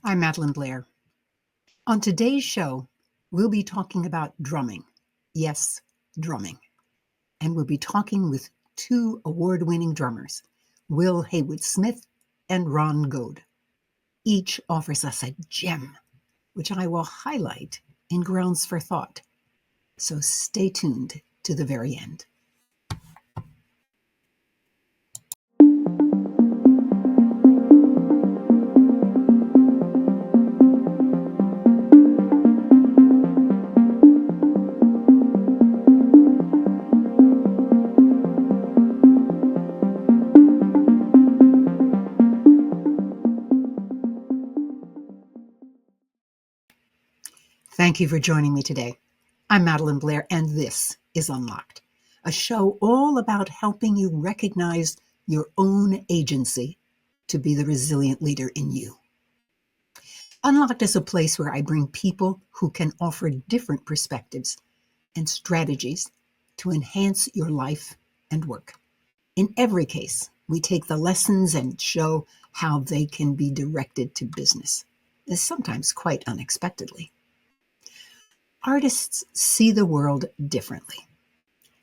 I'm Madelyn Blair. On today's show, we'll be talking about drumming. Yes, drumming. And we'll be talking with two award-winning drummers, Haywood-Smith and Ron Goad. Each offers us a gem, which I will highlight in Grounds for Thought. So stay tuned to the very end. Thank you for joining me today. I'm Madelyn Blair, and this is Unlocked, a show all about helping you recognize your own agency to be the resilient leader in you. Unlocked is a place where I bring people who can offer different perspectives and strategies to enhance your life and work. In every case, we take the lessons and show how they can be directed to business, sometimes quite unexpectedly. Artists see the world differently.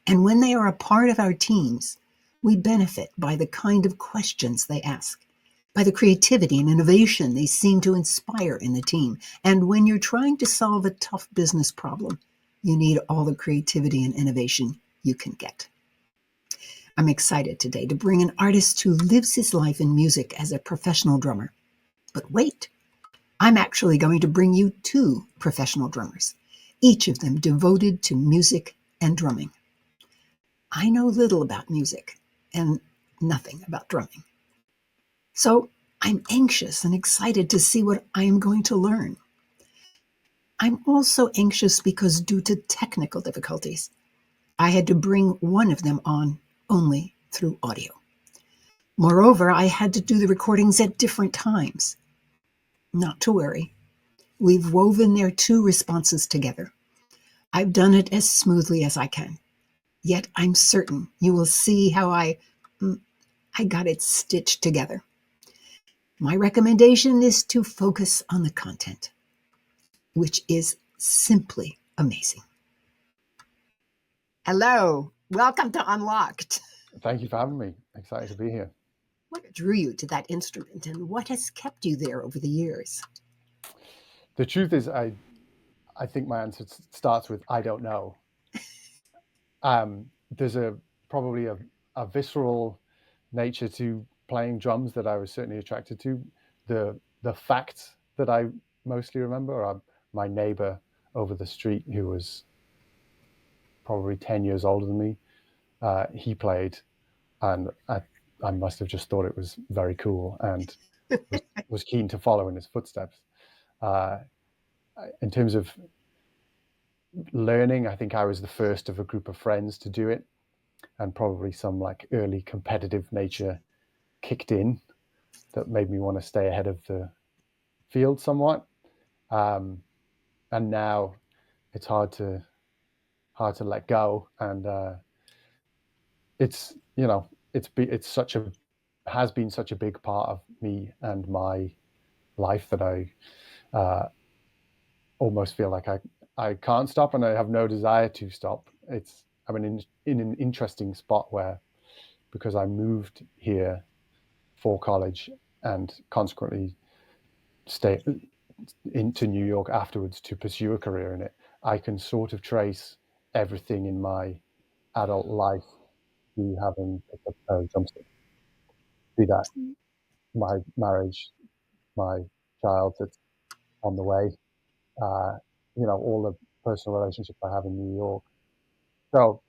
And when they are a part of our teams, we benefit by the kind of questions they ask, by the creativity and innovation they seem to inspire in the team. And when you're trying to solve a tough business problem, you need all the creativity and innovation you can get. I'm excited today to bring an artist who lives his life in music as a professional drummer. But wait, I'm actually going to bring you two professional drummers, each of them devoted to music and drumming. I know little about music and nothing about drumming. So I'm anxious and excited to see what I am going to learn. I'm also anxious because due to technical difficulties, I had to bring one of them on only through audio. Moreover, I had to do the recordings at different times. Not to worry. We've woven their two responses together. I've done it as smoothly as I can. Yet I'm certain you will see how I got it stitched together. My recommendation is to focus on the content, which is simply amazing. Hello, welcome to Unlocked. Thank you for having me. Excited to be here. What drew you to that instrument and what has kept you there over the years? The truth is, I think my answer starts with, I don't know. There's probably a visceral nature to playing drums that I was certainly attracted to. The facts that I mostly remember are my neighbor over the street, who was probably 10 years older than me. He played, and I must have just thought it was very cool and was keen to follow in his footsteps. In terms of learning, I think I was the first of a group of friends to do it, and probably some like early competitive nature kicked in that made me want to stay ahead of the field somewhat. And now it's hard to let go, and it's has been such a big part of me and my life that I almost feel like I can't stop, and I have no desire to stop. I'm in an interesting spot where, because I moved here for college and consequently stayed into New York afterwards to pursue a career in it, I can sort of trace everything in my adult life to having picked up a drumstick. Be that my marriage, my child that's on the way, all the personal relationships I have in New York. So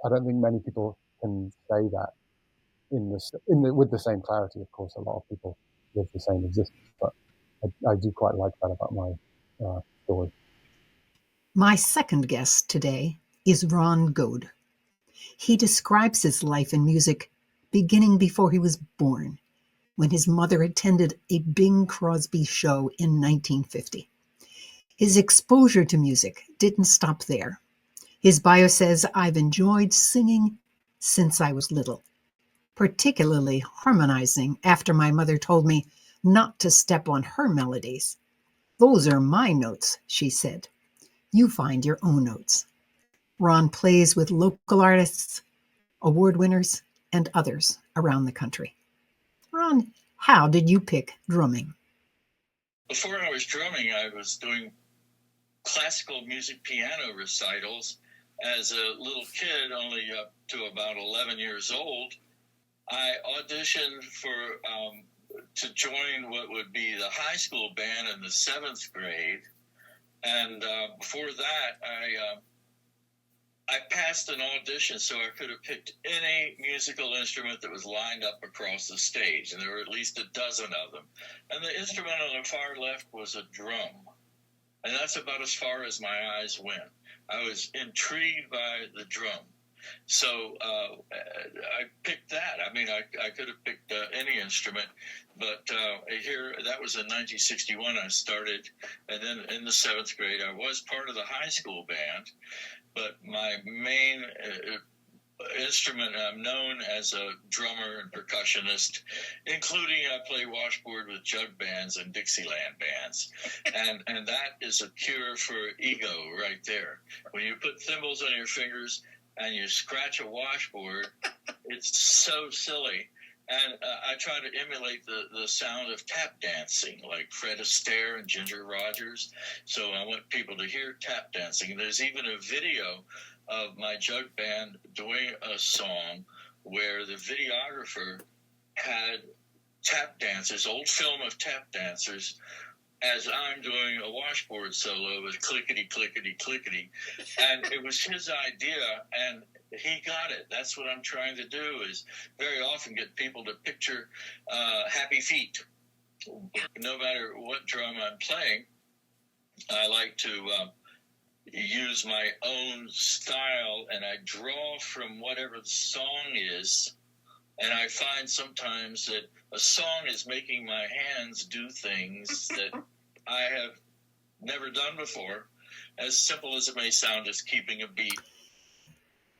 I don't think many people can say that with the same clarity. Of course, a lot of people live the same existence, but I do quite like that about my story. My second guest today is Ron Goad. He describes his life in music beginning before he was born, when his mother attended a Bing Crosby show in 1950. His exposure to music didn't stop there. His bio says, "I've enjoyed singing since I was little, particularly harmonizing after my mother told me not to step on her melodies. "Those are my notes," she said. "You find your own notes." Ron plays with local artists, award winners, and others around the country. Ron, how did you pick drumming? Before I was drumming, I was doing classical music piano recitals as a little kid, only up to about 11 years old. I auditioned to join what would be the high school band in the 7th grade. And before that, I passed an audition, so I could have picked any musical instrument that was lined up across the stage, and there were at least a dozen of them. And the instrument on the far left was a drum, and that's about as far as my eyes went. I was intrigued by the drum, so I picked that. I mean, I could have picked any instrument, but here, that was in 1961 I started, and then in the 7th grade, I was part of the high school band. But my main instrument, I'm known as a drummer and percussionist, including I play washboard with jug bands and Dixieland bands. And that is a cure for ego right there. When you put thimbles on your fingers and you scratch a washboard, it's so silly. And I try to emulate the sound of tap dancing, like Fred Astaire and Ginger Rogers. So I want people to hear tap dancing. There's even a video of my jug band doing a song where the videographer had tap dancers, old film of tap dancers, as I'm doing a washboard solo with clickety, clickety, clickety. And it was his idea, and he got it. That's what I'm trying to do, is very often get people to picture happy feet. No matter what drum I'm playing, I like to use my own style, and I draw from whatever the song is. And I find sometimes that a song is making my hands do things that I have never done before, as simple as it may sound, just keeping a beat.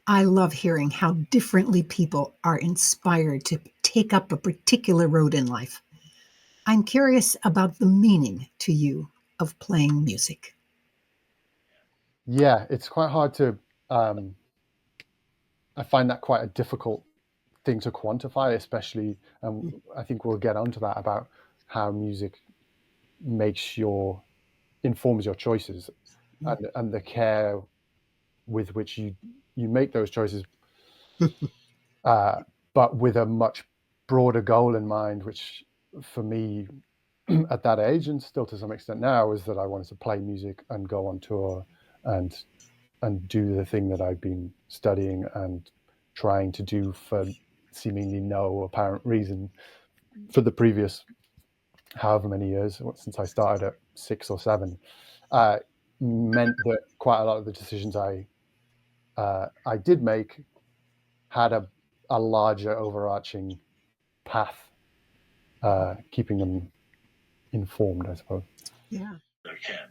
I love hearing how differently people are inspired to take up a particular road in life. I'm curious about the meaning to you of playing music. Yeah, it's quite hard to, I find that quite a difficult thing to quantify, especially, I think we'll get onto that, about how music informs your choices, and the care with which you make those choices, but with a much broader goal in mind, which for me at that age, and still to some extent now, is that I wanted to play music and go on tour and do the thing that I've been studying and trying to do for seemingly no apparent reason for the previous however many years, since I started at 6 or 7, meant that quite a lot of the decisions I did make had a larger overarching path, keeping them informed, I suppose. Yeah.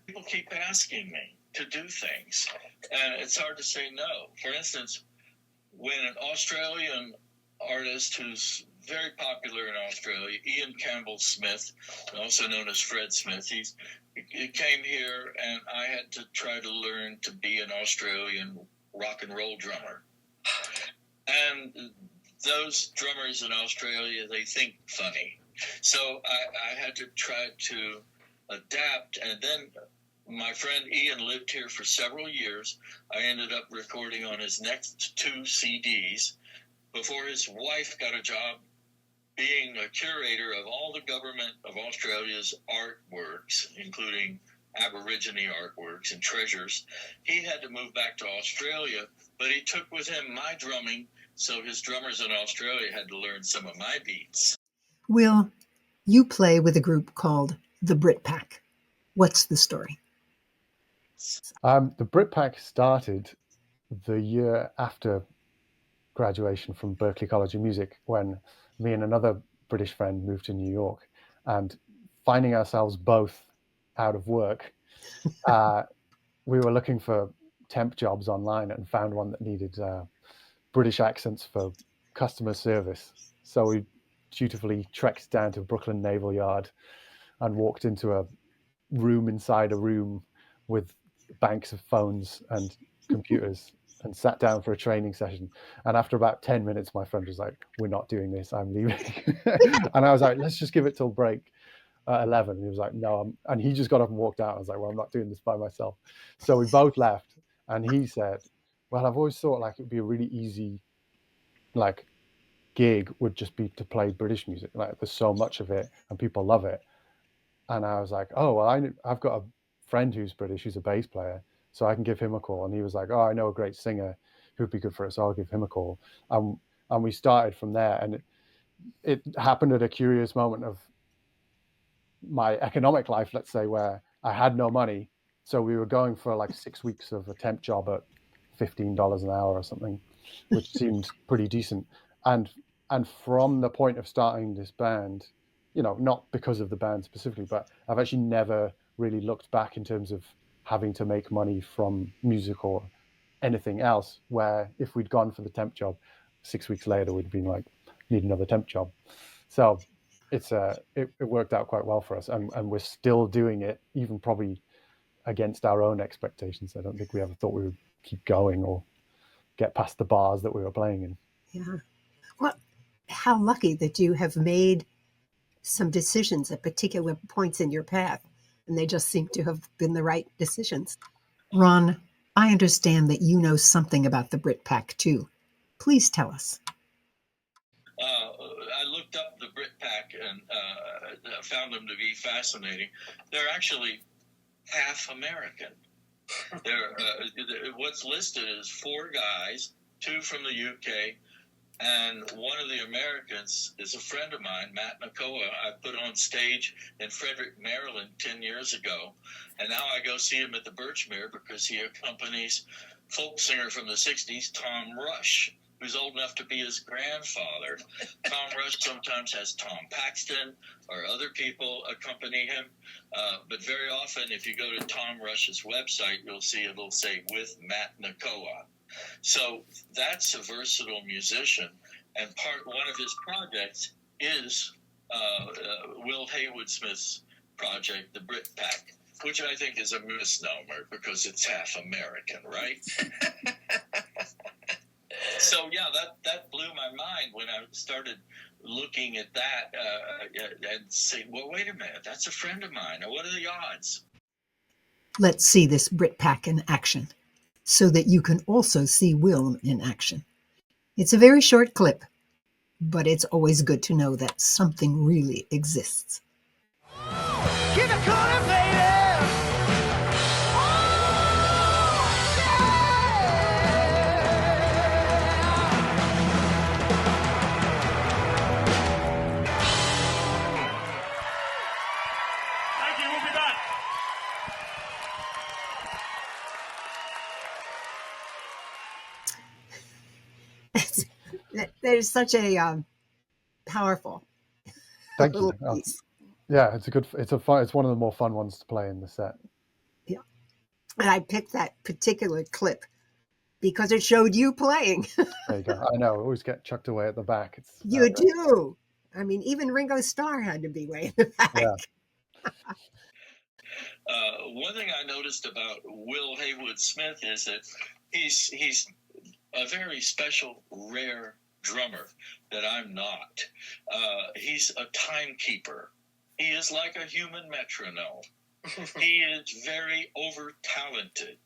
People keep asking me to do things, and it's hard to say no. For instance, when an Australian artist who's very popular in Australia, Ian Campbell-Smith, also known as Fred Smith, he came here, and I had to try to learn to be an Australian rock and roll drummer. And those drummers in Australia, they think funny. So I had to try to adapt, and then my friend Ian lived here for several years. I ended up recording on his next 2 CDs before his wife got a job being a curator of all the government of Australia's artworks, including Aborigine artworks and treasures. He had to move back to Australia, but he took with him my drumming, so his drummers in Australia had to learn some of my beats. Will, you play with a group called the Brit Pack. What's the story? The Brit Pack started the year after graduation from Berklee College of Music, when me and another British friend moved to New York, and finding ourselves both out of work, we were looking for temp jobs online and found one that needed British accents for customer service. So we dutifully trekked down to Brooklyn Naval Yard and walked into a room inside a room with banks of phones and computers and sat down for a training session. And after about 10 minutes, my friend was like, "We're not doing this, I'm leaving." And I was like, "Let's just give it till break at 11." And he was like, "No." And he just got up and walked out. I was like, "Well, I'm not doing this by myself." So we both left. And he said, "Well, I've always thought like it would be a really easy like gig would just be to play British music. Like there's so much of it and people love it." And I was like, "Oh, well, I've got a friend who's British, who's a bass player, so I can give him a call." And he was like, "Oh, I know a great singer who'd be good for it, so I'll give him a call." And we started from there. And it happened at a curious moment of my economic life, let's say, where I had no money. So we were going for like 6 weeks of a temp job at $15 an hour or something, which seemed pretty decent. And from the point of starting this band, you know, not because of the band specifically, but I've actually never really looked back in terms of having to make money from music or anything else, where if we'd gone for the temp job, 6 weeks later, we'd been like, need another temp job. So it worked out quite well for us. And we're still doing it, even probably against our own expectations. I don't think we ever thought we would keep going or get past the bars that we were playing in. Yeah. Well, how lucky that you have made some decisions at particular points in your path, and they just seem to have been the right decisions. Ron, I understand that you know something about the Brit Pack too. Please tell us. I looked up the Brit Pack and found them to be fascinating. They're actually half American. They're what's listed is 4 guys, 2 from the UK, and one of the Americans is a friend of mine, Matt Nakoa. I put on stage in Frederick, Maryland 10 years ago, and now I go see him at the Birchmere because he accompanies folk singer from the 60s, Tom Rush, who's old enough to be his grandfather. Tom Rush sometimes has Tom Paxton or other people accompany him. But very often, if you go to Tom Rush's website, you'll see it'll say, "with Matt Nakoa." So that's a versatile musician. And one of his projects is Will Haywood-Smith's project, the Brit Pack, which I think is a misnomer because it's half American, right? So yeah, that blew my mind when I started looking at that and saying, "Well, wait a minute, that's a friend of mine. What are the odds?" Let's see this Brit Pack in action, so that you can also see Will in action. It's a very short clip, but it's always good to know that something really exists. Keep it coolin', baby. There's such a powerful Thank little you. piece. Yeah, it's one of the more fun ones to play in the set. Yeah, and I picked that particular clip because it showed you playing. There you go. I know, I always get chucked away at the back. You do. I mean, even Ringo Starr had to be way in the back. Yeah. One thing I noticed about Will Haywood-Smith is that he's a very special, rare drummer that I'm not. He's a timekeeper. He is like a human metronome. He is very over-talented.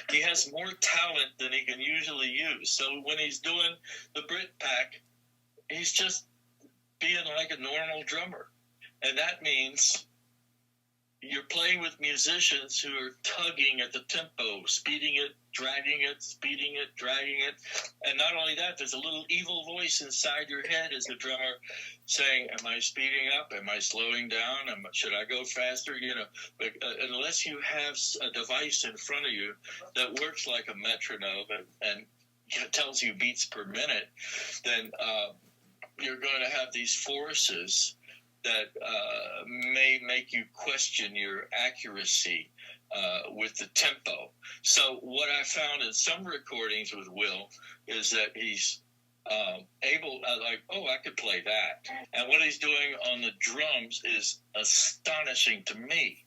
He has more talent than he can usually use. So when he's doing the Brit Pack, he's just being like a normal drummer. And that means you're playing with musicians who are tugging at the tempo, speeding it, dragging it, speeding it, dragging it. And not only that, there's a little evil voice inside your head as a drummer saying, "Am I speeding up? Am I slowing down? Should I go faster?" You know, but unless you have a device in front of you that works like a metronome and tells you beats per minute, then you're going to have these forces that may make you question your accuracy with the tempo. So what I found in some recordings with Will is that he's I could play that. And what he's doing on the drums is astonishing to me,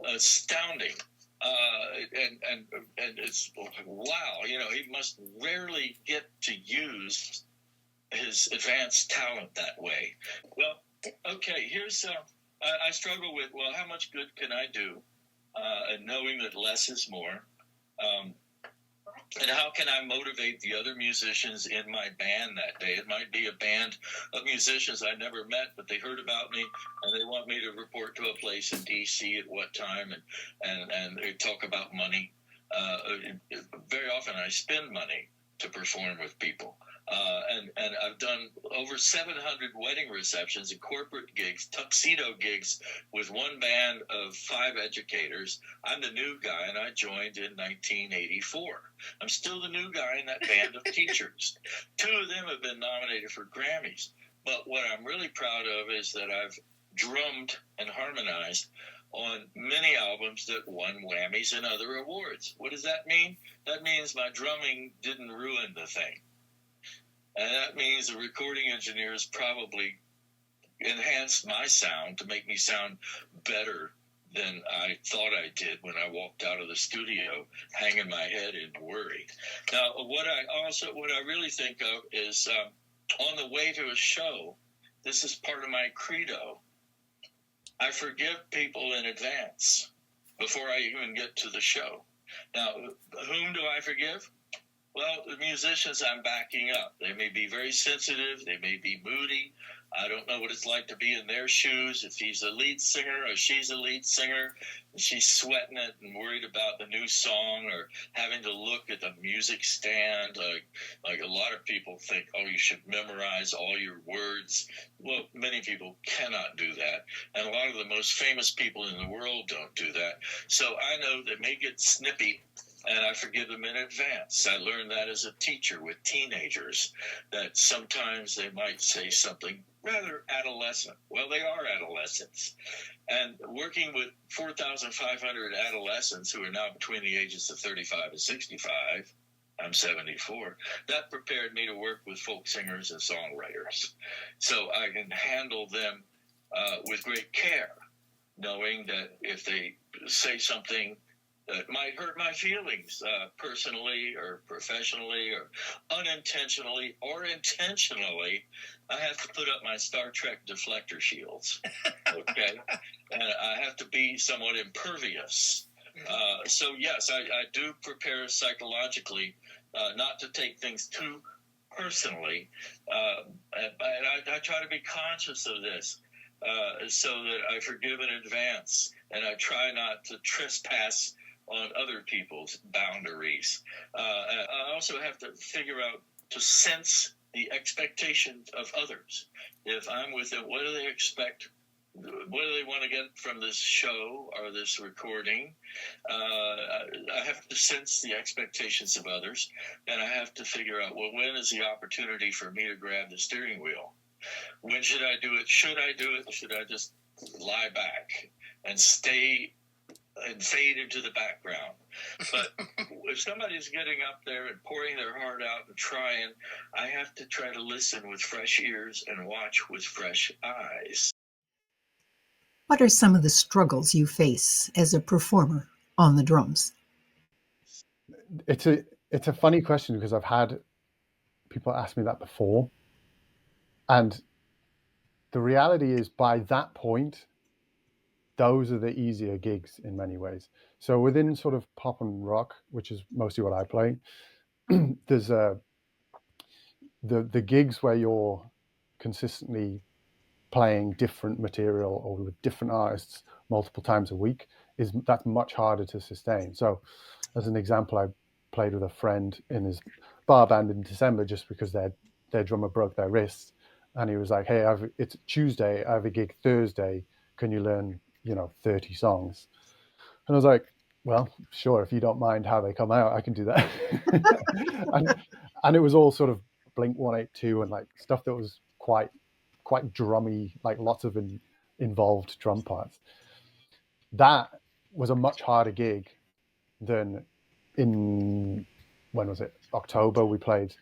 astounding. And it's, wow, he must rarely get to use his advanced talent that way. Well, okay, here's, I struggle with, well, how much good can I do? And knowing that less is more. And how can I motivate the other musicians in my band that day? It might be a band of musicians I never met, but they heard about me and they want me to report to a place in D.C. at what time, and they talk about money. Very often I spend money to perform with people. And I've done over 700 wedding receptions and corporate gigs, tuxedo gigs with one band of 5 educators. I'm the new guy, and I joined in 1984. I'm still the new guy in that band of teachers. 2 of them have been nominated for Grammys. But what I'm really proud of is that I've drummed and harmonized on many albums that won Grammys and other awards. What does that mean? That means my drumming didn't ruin the thing. And that means the recording engineers probably enhanced my sound to make me sound better than I thought I did when I walked out of the studio hanging my head in worry. Now, what I really think of is on the way to a show, this is part of my credo. I forgive people in advance before I even get to the show. Now, whom do I forgive? Well, the musicians I'm backing up. They may be very sensitive. They may be moody. I don't know what it's like to be in their shoes. If he's a lead singer or she's a lead singer, and she's sweating it and worried about the new song or having to look at the music stand. Like a lot of people think, oh, you should memorize all your words. Well, many people cannot do that. And a lot of the most famous people in the world don't do that. So I know they may get snippy, and I forgive them in advance. I learned that as a teacher with teenagers, that sometimes they might say something rather adolescent. Well, they are adolescents. And working with 4,500 adolescents who are now between the ages of 35 and 65, I'm 74, that prepared me to work with folk singers and songwriters. So I can handle them with great care, knowing that if they say something that might hurt my feelings personally or professionally or unintentionally or intentionally, I have to put up my Star Trek deflector shields, okay? And I have to be somewhat impervious. So, yes, I do prepare psychologically not to take things too personally. And I try to be conscious of this so that I forgive in advance, and I try not to trespass on other people's boundaries. I also have to figure out to sense the expectations of others. If I'm with them, what do they expect? What do they want to get from this show or this recording? I have to sense the expectations of others, and I have to figure out, well, when is the opportunity for me to grab the steering wheel? When should I do it? Should I do it? Should I just lie back and stay and fade into the background? But if somebody's getting up there and pouring their heart out and trying, I have to try to listen with fresh ears and watch with fresh eyes. What are some of the struggles you face as a performer on the drums? It's a funny question, because I've had people ask me that before. And the reality is, by that point, those are the easier gigs in many ways. So within sort of pop and rock, which is mostly what I play, there's the gigs where you're consistently playing different material or with different artists multiple times a week, that's much harder to sustain. So as an example, I played with a friend in his bar band in December just because their drummer broke their wrist, and he was like, hey, it's Tuesday, I have a gig Thursday, can you learn 30 songs? And I was like, well, sure, if you don't mind how they come out, I can do that. and it was all sort of Blink 182 and like stuff that was quite drummy, like lots of involved drum parts. That was a much harder gig than when was it? October, we played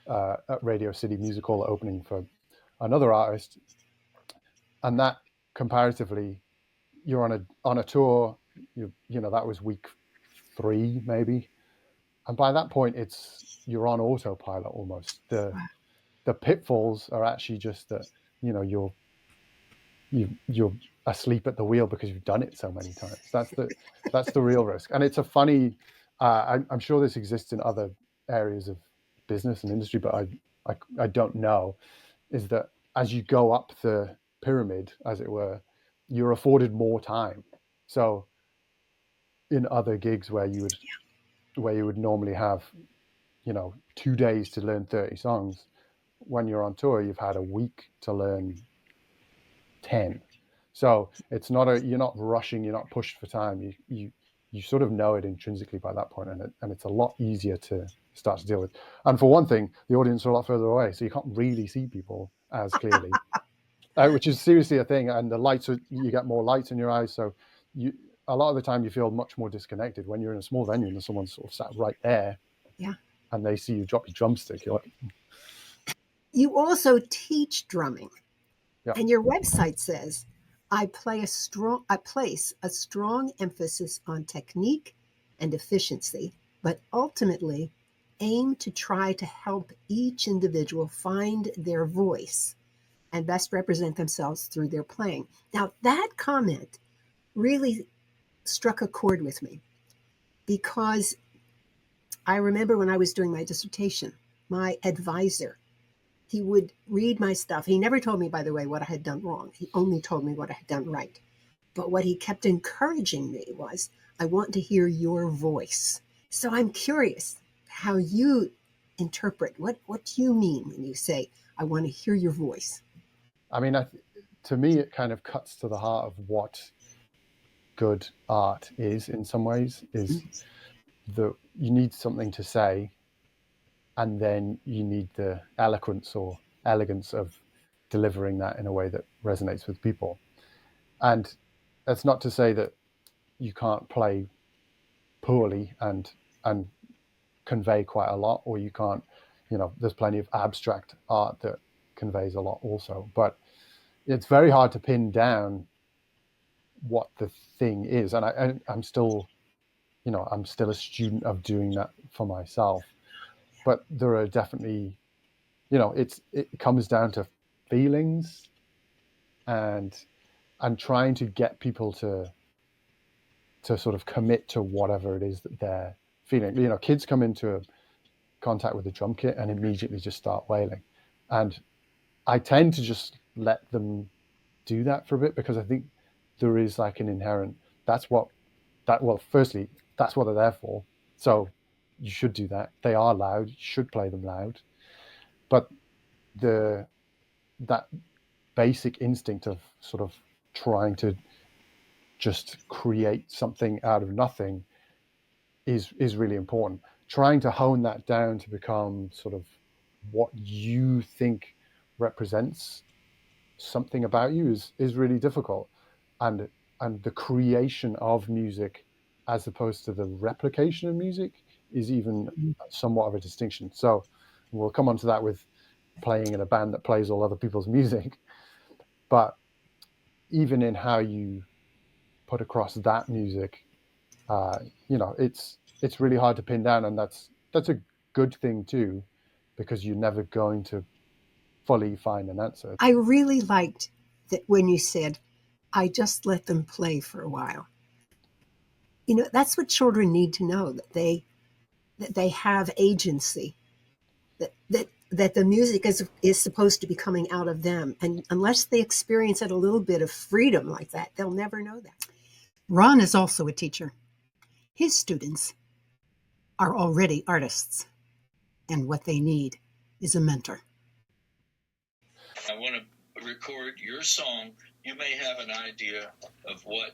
at Radio City Music Hall opening for another artist, and that comparatively, you're on a tour. You know, that was week 3 maybe, and by that point you're on autopilot almost. The pitfalls are actually just that, you know, you're asleep at the wheel because you've done it so many times. That's the real risk. And it's a funny, I'm sure this exists in other areas of business and industry, but I don't know, is that as you go up the pyramid, as it were, you're afforded more time. So in other gigs where you would normally have, you know, 2 days to learn 30 songs, when you're on tour, you've had a week to learn 10. So it's not you're not rushing, you're not pushed for time. You sort of know it intrinsically by that point, and it's a lot easier to start to deal with. And for one thing, the audience are a lot further away, so you can't really see people as clearly, which is seriously a thing. And the lights you get more lights in your eyes, so a lot of the time you feel much more disconnected when you're in a small venue and someone's sort of sat right there, Yeah. and they see you drop your drumstick. You're like, You also teach drumming. yeah. And your website says, I place a strong emphasis on technique and efficiency, but ultimately aim to try to help each individual find their voice and best represent themselves through their playing. Now, that comment really struck a chord with me, because I remember when I was doing my dissertation, my advisor, he would read my stuff. He never told me, by the way, what I had done wrong. He only told me what I had done right. But what he kept encouraging me was, I want to hear your voice. So I'm curious how you interpret, what do you mean when you say, I want to hear your voice? I mean, to me, it kind of cuts to the heart of what good art is in some ways, is that you need something to say, and then you need the eloquence or elegance of delivering that in a way that resonates with people. And that's not to say that you can't play poorly and convey quite a lot, or you can't, you know, there's plenty of abstract art that conveys a lot also, but it's very hard to pin down what the thing is. And I'm still, you know, I'm still a student of doing that for myself, but there are definitely, you know, it comes down to feelings and trying to get people to sort of commit to whatever it is that they're feeling. You know, kids come into contact with a drum kit and immediately just start wailing, and I tend to just let them do that for a bit, because I think there is like an inherent, firstly, that's what they're there for, so you should do that. They are loud, you should play them loud, but that basic instinct of sort of trying to just create something out of nothing is really important. Trying to hone that down to become sort of what you think represents something about you is really difficult, and the creation of music as opposed to the replication of music is even somewhat of a distinction. So we'll come on to that with playing in a band that plays all other people's music, but even in how you put across that music, you know, it's really hard to pin down, and that's a good thing too, because you're never going to fully find an answer. I really liked that when you said, I just let them play for a while. You know, that's what children need to know, that they have agency, that the music is supposed to be coming out of them. And unless they experience it a little bit of freedom like that, they'll never know that. Ron is also a teacher. His students are already artists, and what they need is a mentor. I want to record your song. You may have an idea of what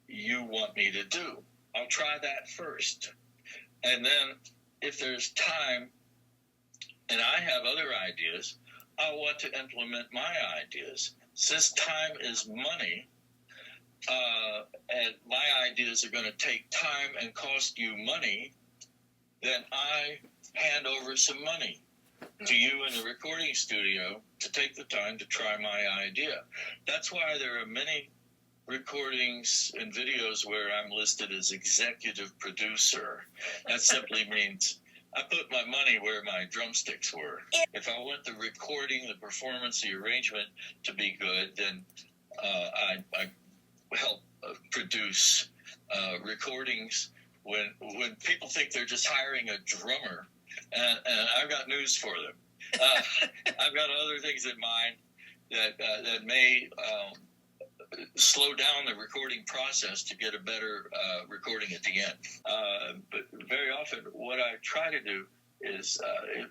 you want me to do. I'll try that first. And then if there's time and I have other ideas, I want to implement my ideas. Since time is money, and my ideas are going to take time and cost you money, then I hand over some money. to you in the recording studio to take the time to try my idea. That's why there are many recordings and videos where I'm listed as executive producer. That simply means I put my money where my drumsticks were. If I want the recording, the performance, the arrangement to be good, then I help produce recordings. When people think they're just hiring a drummer, and I've got news for them. I've got other things in mind that may slow down the recording process to get a better recording at the end. But very often what I try to do is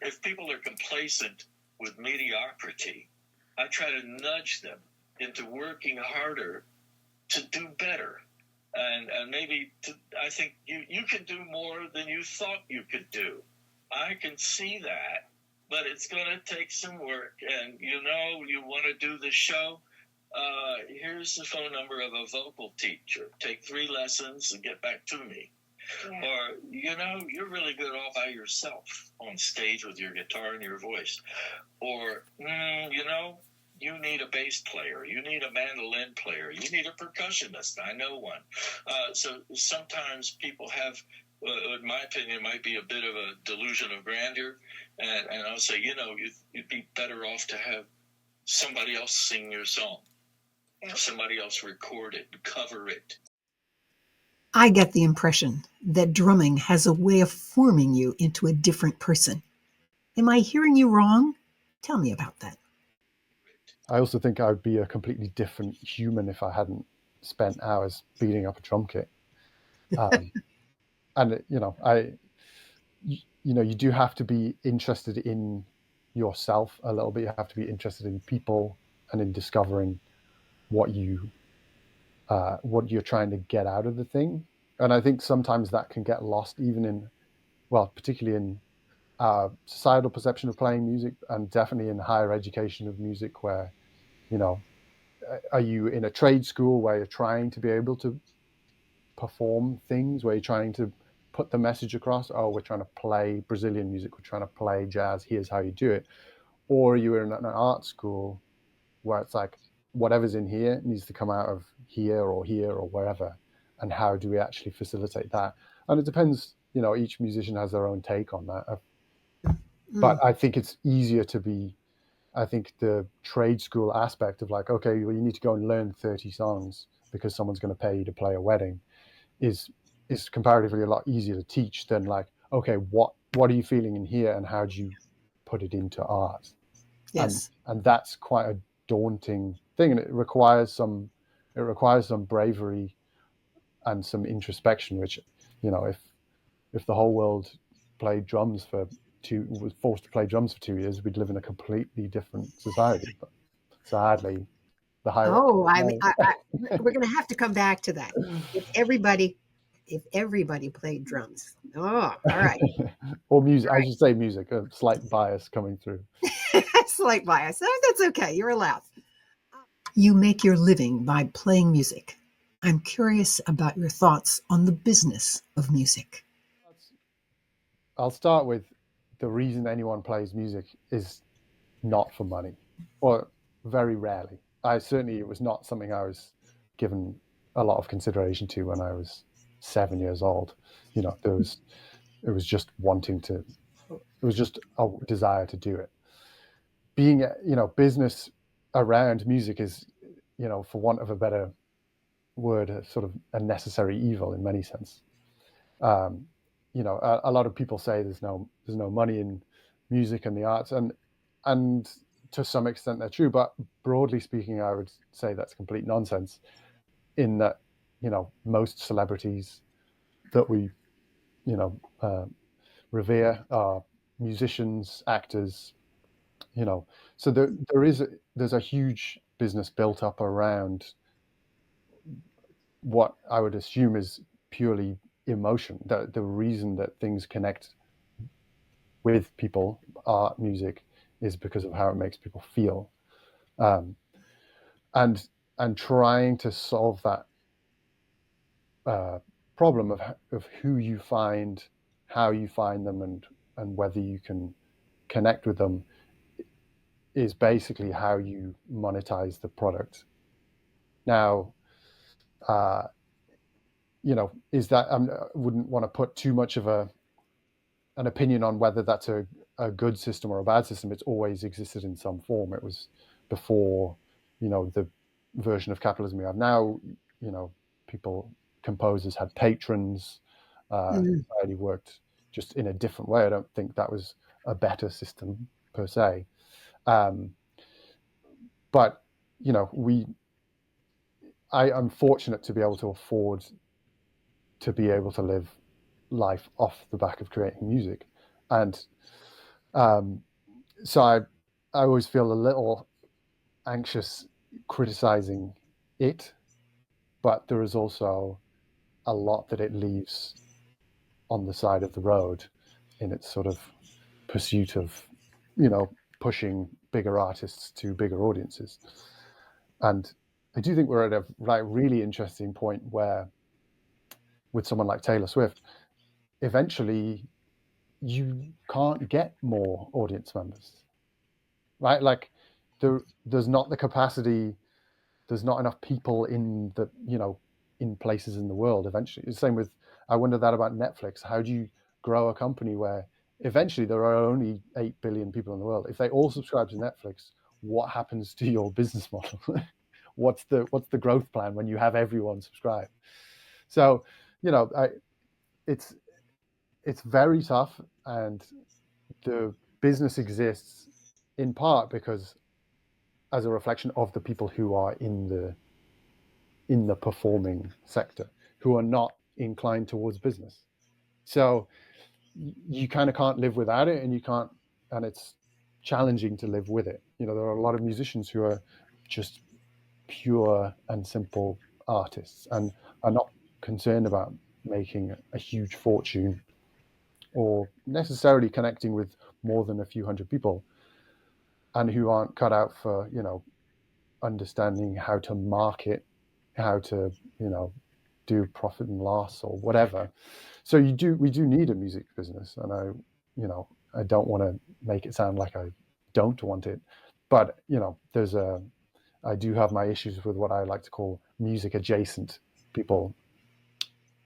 if people are complacent with mediocrity, I try to nudge them into working harder to do better. And maybe I think you can do more than you thought you could do. I can see that, but it's going to take some work. And you want to do the show, here's the phone number of a vocal teacher. Take 3 lessons and get back to me. Yeah. Or, you're really good all by yourself on stage with your guitar and your voice. Or, you need a bass player. You need a mandolin player. You need a percussionist. I know one. So sometimes people have, in my opinion, might be a bit of a delusion of grandeur. And I'll say, you'd be better off to have somebody else sing your song. Somebody else record it, cover it. I get the impression that drumming has a way of forming you into a different person. Am I hearing you wrong? Tell me about that. I also think I would be a completely different human if I hadn't spent hours beating up a drum kit. And you do have to be interested in yourself a little bit. You have to be interested in people and in discovering what you're trying to get out of the thing. And I think sometimes that can get lost particularly in societal perception of playing music, and definitely in higher education of music, where, are you in a trade school where you're trying to be able to perform things, where you're trying to put the message across? Oh, we're trying to play Brazilian music, we're trying to play jazz, here's how you do it. Or you're in an art school where it's like, whatever's in here needs to come out of here or wherever. And how do we actually facilitate that? And it depends, each musician has their own take on that. But I think it's easier I think the trade school aspect of like, okay, well, you need to go and learn 30 songs because someone's going to pay you to play a wedding is comparatively a lot easier to teach than like, okay, what are you feeling in here and how do you put it into art? Yes. And that's quite a daunting thing, and it requires some bravery and some introspection, which, if the whole world was forced to play drums for 2 years, we'd live in a completely different society. But sadly, the higher we're going to have to come back to that. If everybody played drums. Oh, all right. Or music. Right. I should say music. A slight bias coming through. Slight bias. Oh, that's okay. You're allowed. You make your living by playing music. I'm curious about your thoughts on the business of music. I'll start with the reason anyone plays music is not for money, or very rarely. It was not something I was given a lot of consideration to when I was 7 years old. It was just a desire to do it. Being, business around music is, for want of a better word, a sort of a necessary evil in many sense. A lot of people say there's no money in music and the arts, and to some extent they're true, but broadly speaking, I would say that's complete nonsense, in that, most celebrities that we, revere are musicians, actors, so there's a huge business built up around what I would assume is purely emotion. The reason that things connect with people, art, music, is because of how it makes people feel, and trying to solve that problem of who you find, how you find them, and whether you can connect with them is basically how you monetize the product. Now, is that, I wouldn't want to put too much of an opinion on whether that's a good system or a bad system. It's always existed in some form. It was before, the version of capitalism we have now. Composers had patrons. Society worked just in a different way. I don't think that was a better system per se. But I'm fortunate to be able to afford to be able to live life off the back of creating music, and so I always feel a little anxious criticizing it, but there is also a lot that it leaves on the side of the road in its sort of pursuit of pushing bigger artists to bigger audiences. And I do think we're at a really interesting point where, with someone like Taylor Swift, eventually you can't get more audience members, right? Like there's not the capacity, there's not enough people in the, in places in the world. Eventually, the same with, I wonder that about Netflix. How do you grow a company where eventually there are only 8 billion people in the world? If they all subscribe to Netflix, what happens to your business model? What's the growth plan when you have everyone subscribe? So, it's very tough, and the business exists in part because as a reflection of the people who are in the performing sector, who are not inclined towards business. So you kind of can't live without it, and it's challenging to live with it. There are a lot of musicians who are just pure and simple artists and are not concerned about making a huge fortune or necessarily connecting with more than a few hundred people, and who aren't cut out for understanding how to market, how to do profit and loss or whatever. So we do need a music business, and I don't want to make it sound like I don't want it, but I do have my issues with what I like to call music adjacent people,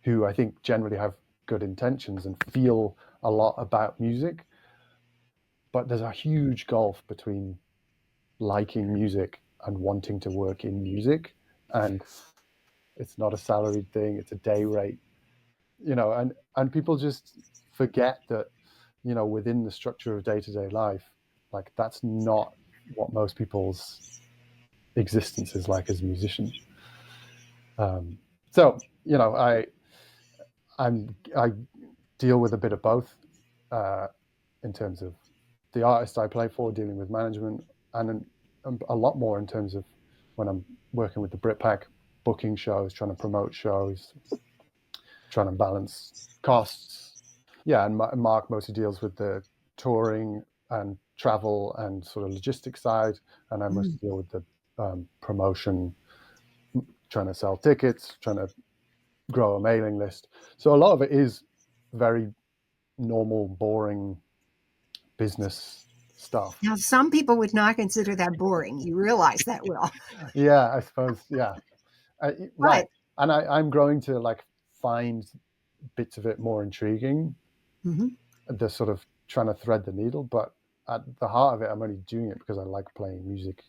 who I think generally have good intentions and feel a lot about music, but there's a huge gulf between liking music and wanting to work in music, and it's not a salaried thing, it's a day rate, and people just forget that within the structure of day-to-day life, like that's not what most people's existence is like as musicians. So I deal with a bit of both, in terms of the artist I play for, dealing with management, and a lot more in terms of when I'm working with the Brit Pack, booking shows, trying to promote shows, trying to balance costs. Yeah, and Mark mostly deals with the touring and travel and sort of logistics side, and I mostly deal with the promotion, trying to sell tickets, trying to grow a mailing list. So a lot of it is very normal, boring business stuff. Now, some people would not consider that boring. You realize that, Will. Yeah, I suppose. Yeah, right. And I'm growing to find bits of it more intriguing. The sort of trying to thread the needle, but at the heart of it, I'm only doing it because I like playing music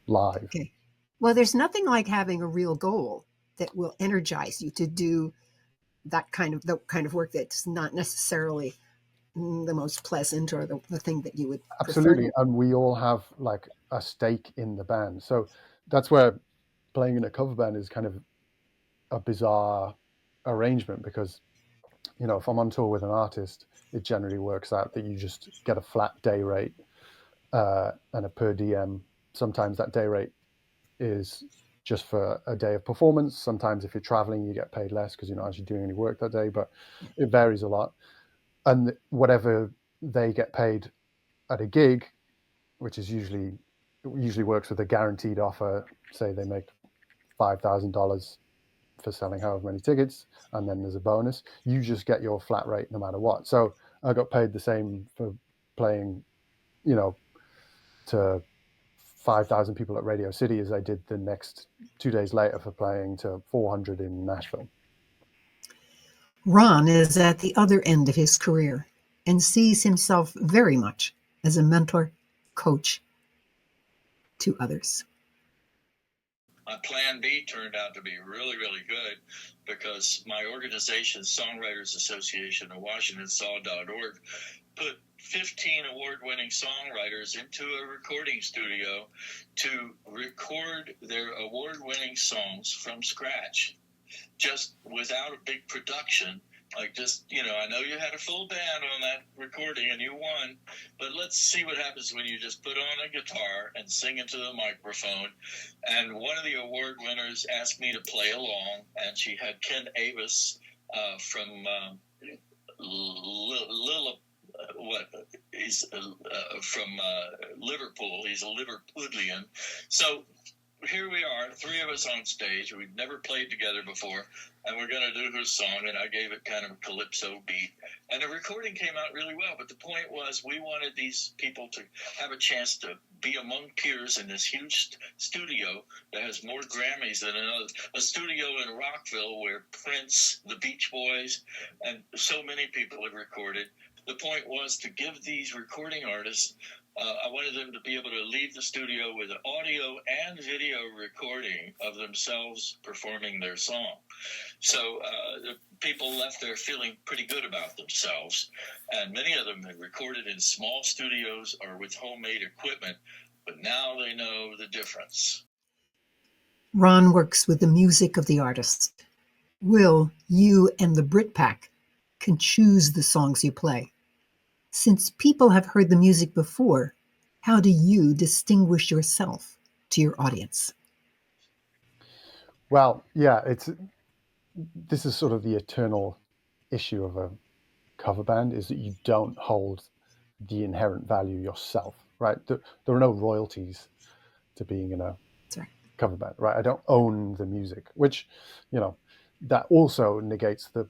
live. Okay. Well, there's nothing like having a real goal that will energize you to do that kind of work that's not necessarily the most pleasant or the thing that you would absolutely prefer. And we all have a stake in the band, so that's where playing in a cover band is kind of a bizarre arrangement, because if I'm on tour with an artist, it generally works out that you just get a flat day rate and a per diem. Sometimes that day rate is just for a day of performance. Sometimes if you're traveling, you get paid less because you're not actually doing any work that day, but it varies a lot. And whatever they get paid at a gig, which is usually works with a guaranteed offer, say they make $5,000 for selling however many tickets, and then there's a bonus, you just get your flat rate no matter what. So I got paid the same for playing to 5,000 people at Radio City as I did the next 2 days later for playing to 400 in Nashville. Ron is at the other end of his career and sees himself very much as a mentor, coach to others. My plan B turned out to be really, really good because my organization, Songwriters Association of Washington, SAW.org, put 15 award-winning songwriters into a recording studio to record their award-winning songs from scratch, just without a big production. Like just, I know you had a full band on that recording and you won, but let's see what happens when you just put on a guitar and sing into the microphone. And one of the award winners asked me to play along, and she had Ken Avis from he's from Liverpool. He's a Liverpudlian. So here we are, three of us on stage. We'd never played together before, and we're going to do her song, and I gave it kind of a calypso beat. And the recording came out really well, but the point was we wanted these people to have a chance to be among peers in this huge studio that has more Grammys than a studio in Rockville where Prince, the Beach Boys, and so many people have recorded. The point was to give these recording artists I wanted them to be able to leave the studio with an audio and video recording of themselves performing their song. So the people left there feeling pretty good about themselves. And many of them had recorded in small studios or with homemade equipment, but now they know the difference. Ron works with the music of the artist. Will, you and the Brit Pack can choose the songs you play. Since people have heard the music before, how do you distinguish yourself to your audience? Well, yeah, this is sort of the eternal issue of a cover band, is that you don't hold the inherent value yourself, right? There are no royalties to being in a cover band, right? I don't own the music, which, that also negates the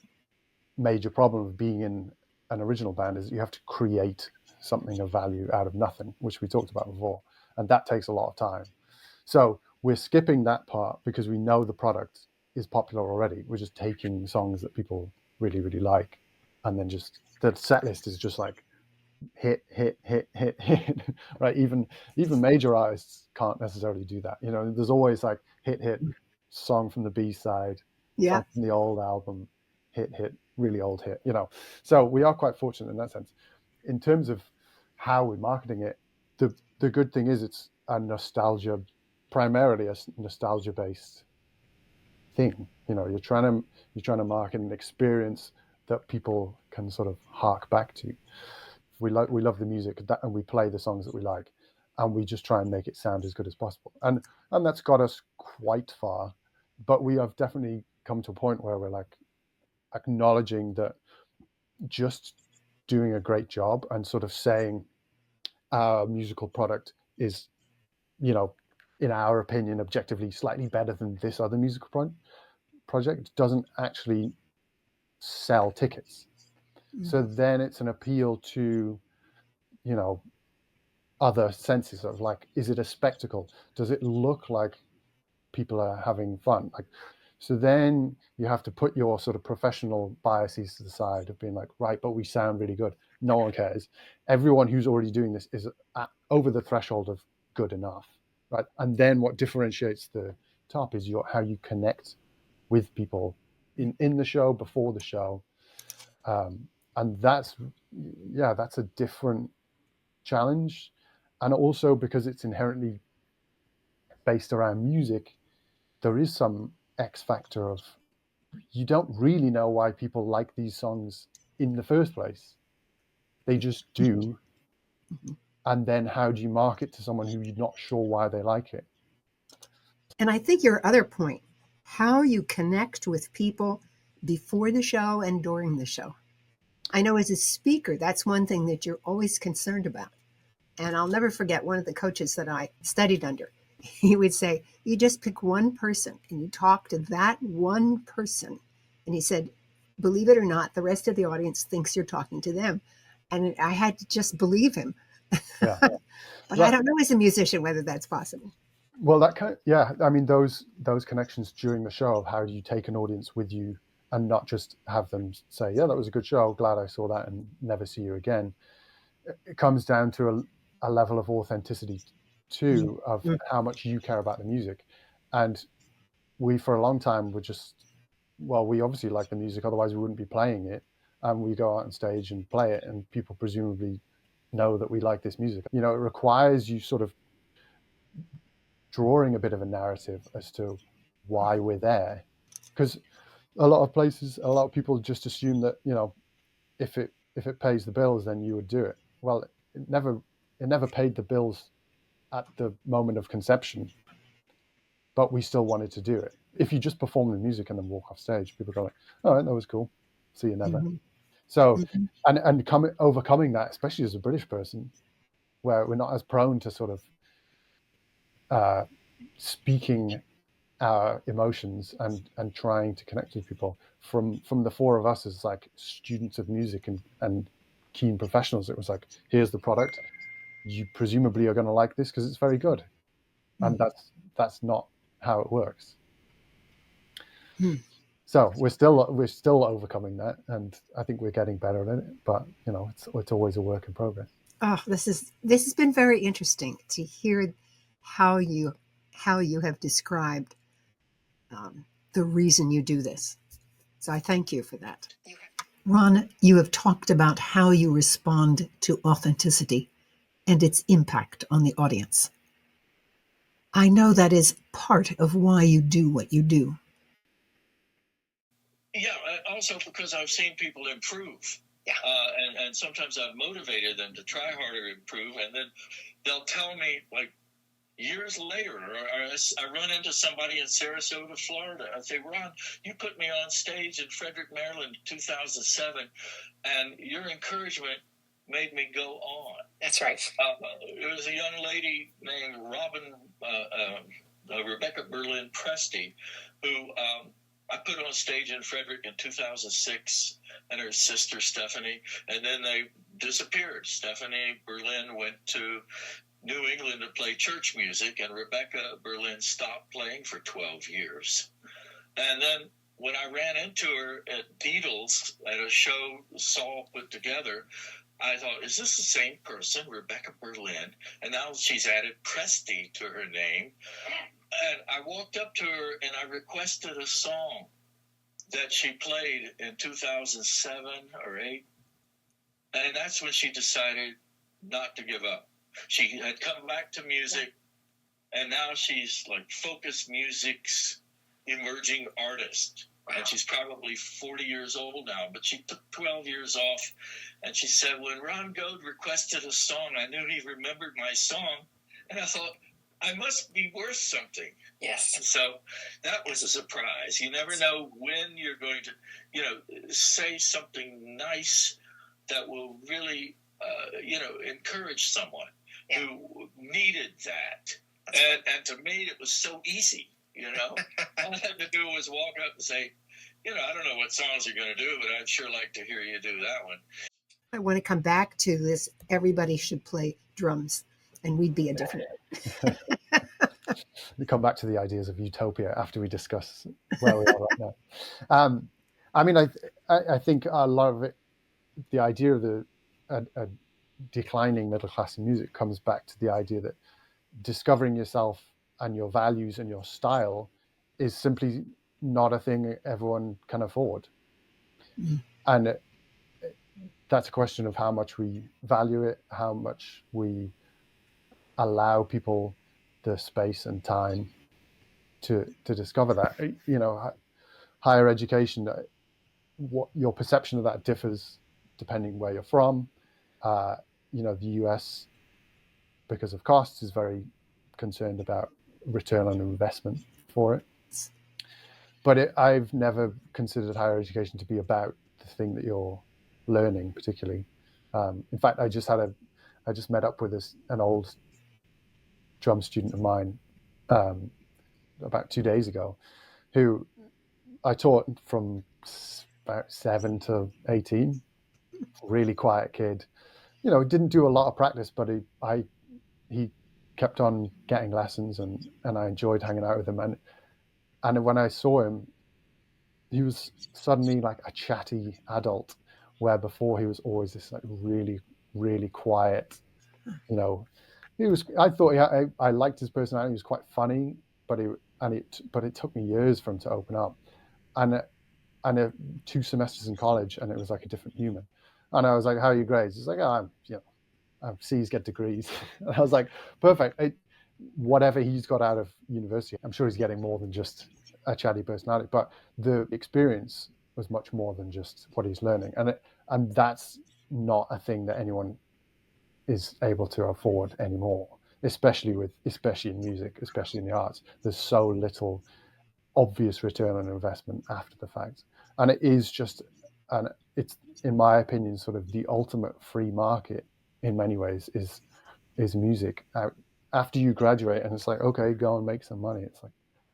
major problem of being in an original band, is you have to create something of value out of nothing, which we talked about before, and that takes a lot of time. So we're skipping that part because we know the product is popular already. We're just taking songs that people really, really like, and then just the set list is just like hit, right? Even major artists can't necessarily do that. There's always like hit, song from the B-side, song from the old album, hit, really old hit, So we are quite fortunate in that sense. In terms of how we're marketing it, the good thing is it's primarily a nostalgia-based thing. You're trying to market an experience that people can sort of hark back to. We love the music and we play the songs that we like, and we just try and make it sound as good as possible. And that's got us quite far, but we have definitely come to a point where we're like acknowledging that just doing a great job and sort of saying our musical product is, in our opinion, objectively slightly better than this other musical project doesn't actually sell tickets. So then it's an appeal to, other senses of like, is it a spectacle? Does it look like people are having fun? Like, so then you have to put your sort of professional biases to the side of being like, right, but we sound really good. No one cares. Everyone who's already doing this is over the threshold of good enough, right? And then what differentiates the top is how you connect with people in the show, before the show. And that's a different challenge. And also because it's inherently based around music, there is some X factor of you don't really know why people like these songs in the first place. They just do. And then how do you market to someone who you're not sure why they like it? And I think your other point, how you connect with people before the show and during the show. I know as a speaker, that's one thing that you're always concerned about. And I'll never forget one of the coaches that I studied under. He would say, you just pick one person and you talk to that one person. And he said, believe it or not, the rest of the audience thinks you're talking to them. And I had to just believe him, Yeah. But I don't know as a musician whether that's possible. Well, that kind of, yeah. I mean, those connections during the show of how do you take an audience with you and not just have them say, "Yeah, that was a good show. Glad I saw that," and never see you again. It comes down to a level of authenticity too, of how much you care about the music. And we, for a long time, were just, well, we obviously like the music, otherwise we wouldn't be playing it. And we go out on stage and play it, and people presumably know that we like this music. You know, it requires you sort of drawing a bit of a narrative as to why we're there, because a lot of people just assume that, you know, if it pays the bills, then you would do it. Well, it never paid the bills at the moment of conception, but we still wanted to do it. If you just perform the music and then walk off stage, people go like, "Oh, that was cool. See you never." So, and overcoming that, especially as a British person, where we're not as prone to sort of speaking our emotions and trying to connect with people. From the four of us as like students of music and keen professionals, it was like, here's the product. You presumably are going to like this because it's very good, and that's not how it works. So we're still overcoming that, and I think we're getting better at it. But you know, it's always a work in progress. Oh, this has been very interesting to hear how you have described the reason you do this. So I thank you for that. Ron, you have talked about how you respond to authenticity and its impact on the audience. I know that is part of why you do what you do. Yeah, also because I've seen people improve. Yeah. And sometimes I've motivated them to try harder, improve, and then they'll tell me, like, years later, or I run into somebody in Sarasota, Florida. I say, "Ron, you put me on stage in Frederick, Maryland, 2007, and your encouragement made me go on." That's right. There was a young lady named Rebecca Berlin Presti, who I put on stage in Frederick in 2006, and her sister Stephanie, and then they disappeared. Stephanie Berlin went to New England to play church music, and Rebecca Berlin stopped playing for 12 years. And then when I ran into her at Beatles at a show Saul put together, I thought, is this the same person, Rebecca Berlin? And now she's added Presti to her name. And I walked up to her and I requested a song that she played in 2007 or 8. And that's when she decided not to give up. She had come back to music, and now she's like Focus Music's emerging artist. And she's probably 40 years old now, but she took 12 years off. And she said, when Ron Goad requested a song, I knew he remembered my song. And I thought, I must be worth something. Yes. And so that was a surprise. You never know when you're going to, you know, say something nice that will really, encourage someone who needed that. And to me, it was so easy, you know. All I had to do was walk up and say, you know, I don't know what songs you're going to do, but I'd sure like to hear you do that one. I want to come back to this. Everybody should play drums, and we'd be a different. We come back to the ideas of utopia after we discuss where we are right now. I mean, I think a lot of it, the idea of a declining middle class in music comes back to the idea that discovering yourself and your values and your style is simply not a thing everyone can afford. And that's a question of how much we value it, how much we allow people the space and time to discover that. You know, higher education, what your perception of that differs depending where you're from. You know, the US, because of costs, is very concerned about return on investment for it. But I've never considered higher education to be about the thing that you're learning, particularly. In fact, I just met up with an old drum student of mine about 2 days ago, who I taught from about 7 to 18. Really quiet kid, didn't do a lot of practice, but he kept on getting lessons, and I enjoyed hanging out with him. And when I saw him, he was suddenly like a chatty adult, where before he was always this like really, really quiet. I thought I liked his personality. He was quite funny, but it took me years for him to open up. And 2 semesters in college, and it was like a different human. And I was like, "How are your grades?" He's like, "Oh, I'm C's, get degrees." And I was like, "Perfect." Whatever he's got out of university, I'm sure he's getting more than just a chatty personality. But the experience was much more than just what he's learning, and that's not a thing that anyone is able to afford anymore, especially in music, especially in the arts. There's so little obvious return on investment after the fact, and it's, in my opinion, sort of the ultimate free market in many ways is music. After you graduate, and it's like, okay, go and make some money. It's like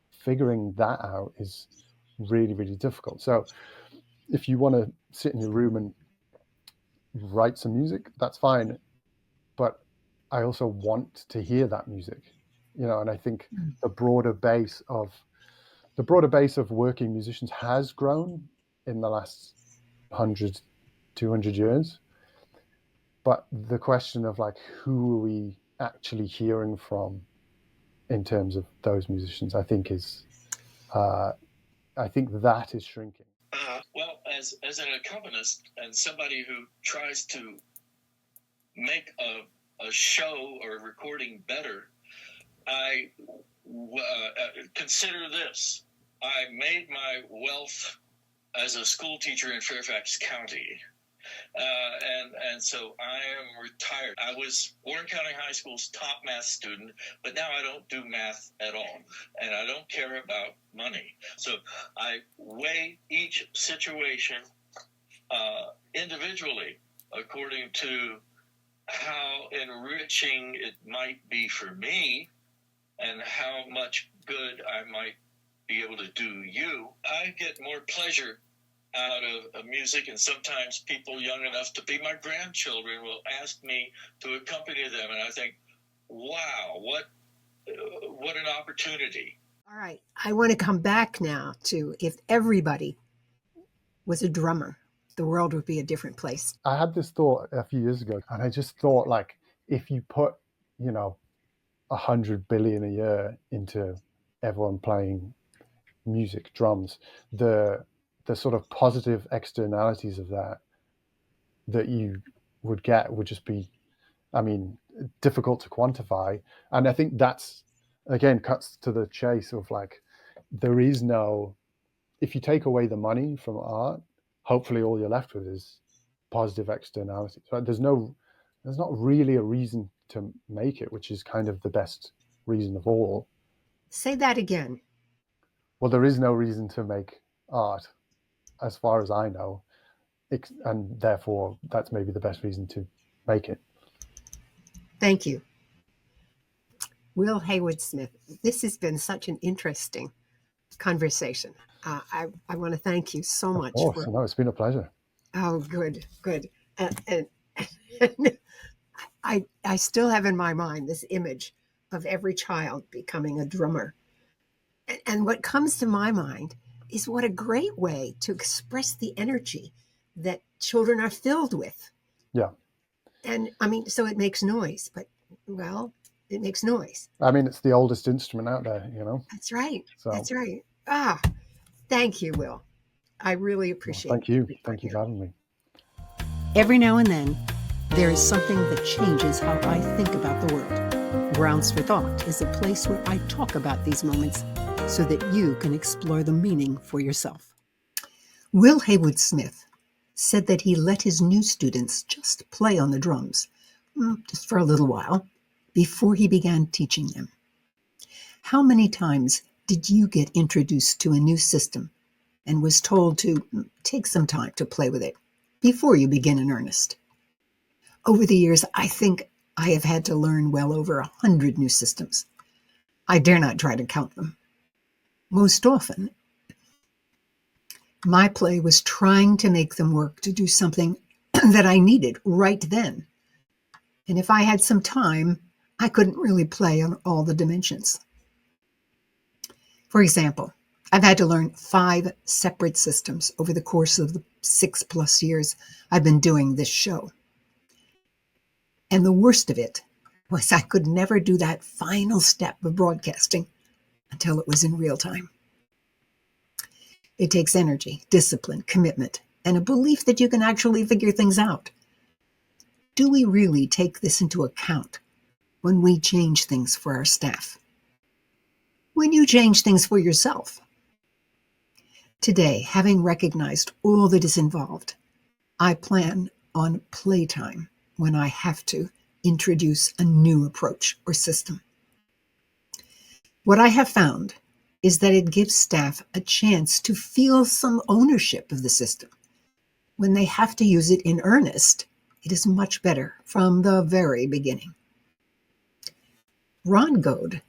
figuring that out is really, really difficult. So if you want to sit in your room and write some music, that's fine, but I also want to hear that music, and I think the broader base of working musicians has grown in the last 100, 200 years. But the question of like, who are we actually hearing from in terms of those musicians, I think that is shrinking. Well, as an accompanist and somebody who tries to make a show or a recording better, I consider this. I made my wealth as a school teacher in Fairfax County. And so I am retired. I was Warren County High School's top math student, but now I don't do math at all, and I don't care about money. So I weigh each situation individually according to how enriching it might be for me and how much good I might be able to do you. I get more pleasure out of music, and sometimes people young enough to be my grandchildren will ask me to accompany them, and I think, wow, what an opportunity. All right, I want to come back now to, if everybody was a drummer, the world would be a different place. I had this thought a few years ago, and I just thought, like, if you put 100 billion a year into everyone playing music, drums, the sort of positive externalities of that you would get would just be, difficult to quantify. And I think that's, again, cuts to the chase of like, there is no, if you take away the money from art, hopefully all you're left with is positive externalities. So there's not really a reason to make it, which is kind of the best reason of all. Say that again. Well, there is no reason to make art, as far as I know, and therefore that's maybe the best reason to make it. Thank you. Will Haywood-Smith, this has been such an interesting conversation. I want to thank you so much. Of course, no, it's been a pleasure. Oh, good. And I still have in my mind this image of every child becoming a drummer. And what comes to my mind is what a great way to express the energy that children are filled with. Yeah. And so it makes noise, but it makes noise. It's the oldest instrument out there, That's right. So. That's right. Thank you, Will. I really appreciate it. Thank you. Thank you for having me. Every now and then, there is something that changes how I think about the world. Grounds for Thought is a place where I talk about these moments so that you can explore the meaning for yourself. Will Haywood-Smith said that he let his new students just play on the drums, just for a little while, before he began teaching them. How many times did you get introduced to a new system and was told to take some time to play with it before you begin in earnest? Over the years, I think I have had to learn well over 100 new systems. I dare not try to count them. Most often, my play was trying to make them work to do something that I needed right then, And if I had some time, I couldn't really play on all the dimensions. For example, I've had to learn 5 separate systems over the course of the 6+ years I've been doing this show. And the worst of it was I could never do that final step of broadcasting until it was in real time. It takes energy, discipline, commitment, and a belief that you can actually figure things out. Do we really take this into account when we change things for our staff? When you change things for yourself? Today, having recognized all that is involved, I plan on playtime when I have to introduce a new approach or system. What I have found is that it gives staff a chance to feel some ownership of the system. When they have to use it in earnest, it is much better from the very beginning. Ron Goad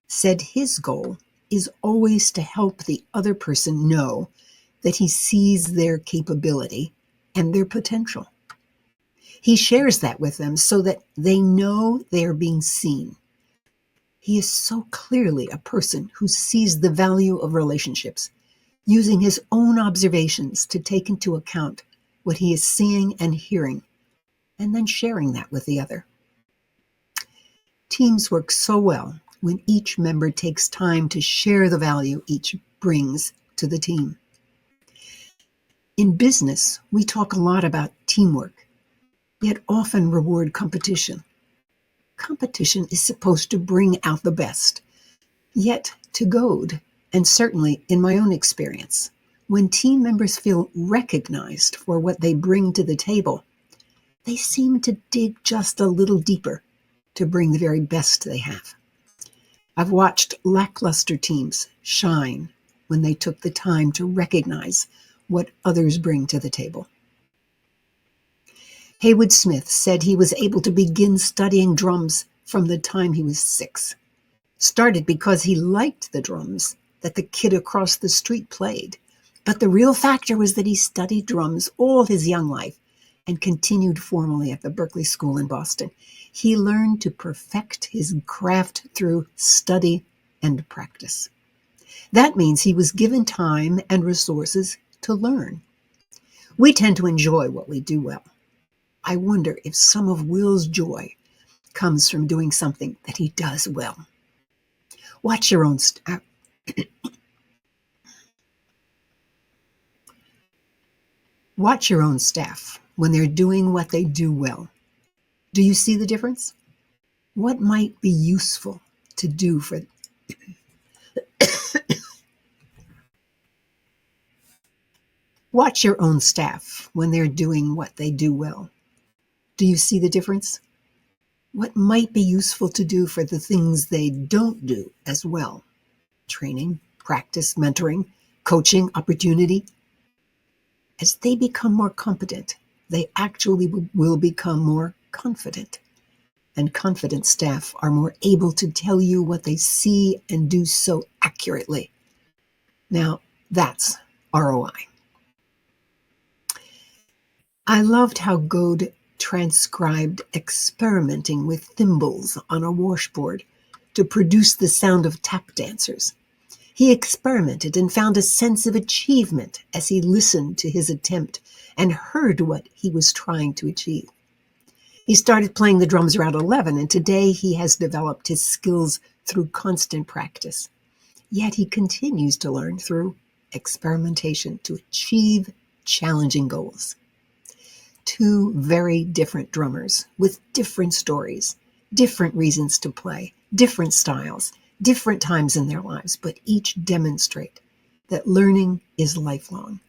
said his goal is always to help the other person know that he sees their capability and their potential. He shares that with them so that they know they are being seen. He is so clearly a person who sees the value of relationships, using his own observations to take into account what he is seeing and hearing, and then sharing that with the other. Teams work so well when each member takes time to share the value each brings to the team. In business, we talk a lot about teamwork, yet often reward competition. Competition is supposed to bring out the best. Yet, to Goad, and certainly in my own experience, when team members feel recognized for what they bring to the table, they seem to dig just a little deeper to bring the very best they have. I've watched lackluster teams shine when they took the time to recognize what others bring to the table. Haywood-Smith said he was able to begin studying drums from the time he was 6. Started because he liked the drums that the kid across the street played. But the real factor was that he studied drums all his young life and continued formally at the Berklee School in Boston. He learned to perfect his craft through study and practice. That means he was given time and resources to learn. We tend to enjoy what we do well. I wonder if some of Will's joy comes from doing something that he does well. Watch your own staff. Watch your own staff when they're doing what they do well. Do you see the difference? What might be useful to do for Watch your own staff when they're doing what they do well. Do you see the difference? What might be useful to do for the things they don't do as well? Training, practice, mentoring, coaching, opportunity. As they become more competent, they actually will become more confident. And confident staff are more able to tell you what they see and do so accurately. Now, that's ROI. I loved how Goad transcribed experimenting with thimbles on a washboard to produce the sound of tap dancers. He experimented and found a sense of achievement as he listened to his attempt and heard what he was trying to achieve. He started playing the drums around 11, and today he has developed his skills through constant practice. Yet he continues to learn through experimentation to achieve challenging goals. 2 very different drummers with different stories, different reasons to play, different styles, different times in their lives, but each demonstrate that learning is lifelong.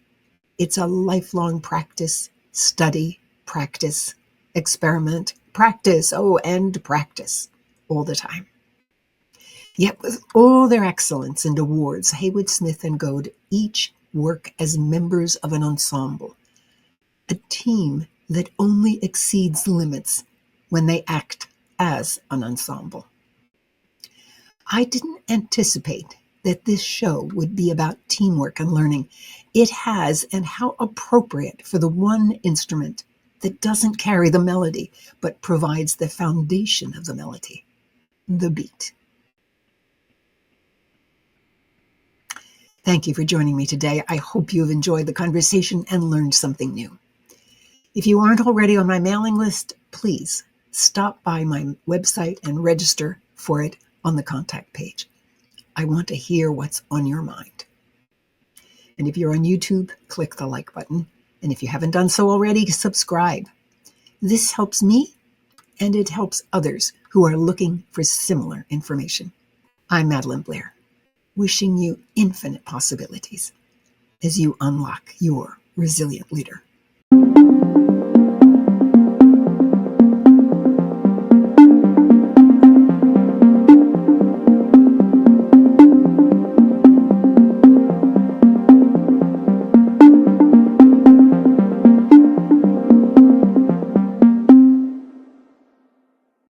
It's a lifelong practice, study, practice, experiment, practice, and practice all the time. Yet with all their excellence and awards, Haywood-Smith and Goad each work as members of an ensemble, a team that only exceeds limits when they act as an ensemble. I didn't anticipate that this show would be about teamwork and learning. It has, and how appropriate for the one instrument that doesn't carry the melody, but provides the foundation of the melody, the beat. Thank you for joining me today. I hope you've enjoyed the conversation and learned something new. If you aren't already on my mailing list, please stop by my website and register for it on the contact page. I want to hear what's on your mind. And if you're on YouTube, click the like button. And if you haven't done so already, subscribe. This helps me, and it helps others who are looking for similar information. I'm Madelyn Blair, wishing you infinite possibilities as you unlock your resilient leader.